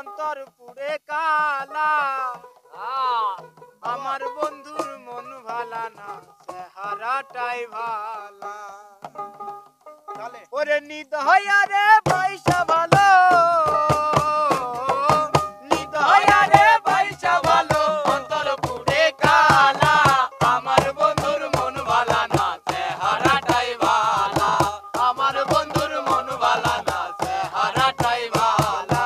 অন্তর পুড়ে কালা। আমার বন্ধুর মন ভালা না, চেহারাটাই ভালা। ওরে নিদয়া রে পয়সা ভালো, নিদয়া রে পয়সা ভালো, অন্তর পুড়ে কালা। আমার বন্ধুর মন ভালা না, চেহারাটাই ভালা। আমার বন্ধুর মন ভালা না, চেহারাটাই ভালা।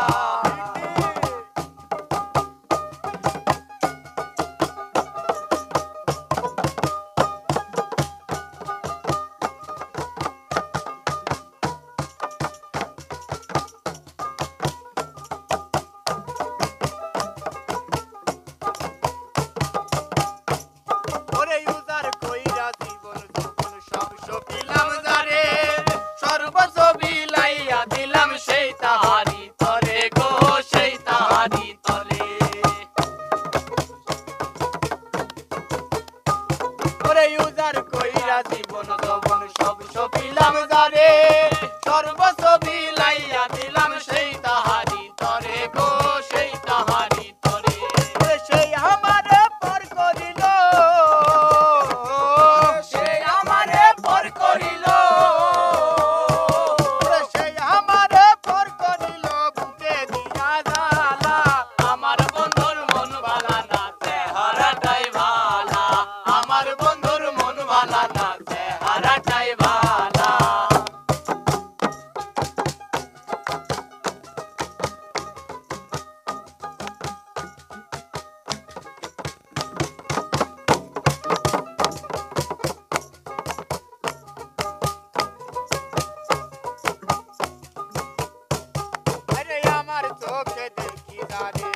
ওরে উজার কইরা জীবন যখন সব সপিলাম যারে, সর্বস্ব বিলাইয়া দিলাম সেই তাহারি তরে গো, সেই তাহারি তলে। ওরে উজার কইরা জীবন যখন সব সপিলাম যারে, সর্বস্ব বিলাইয়া দিলাম সেই তাহারি তরে গো, সেই তাহারি তরে। সেই আমারে পর করিল, সেই আমারে পর করিল, সেই আমারে পর করিল বুকে দিয়া জ্বালা। আমার বন্ধুর মন ভালা না, চেহারাটাই ভালা। আমার বন্ধুর মন ভালা না, চেহারাটাই ভালা। আরে আমার চোখে দেখি দারে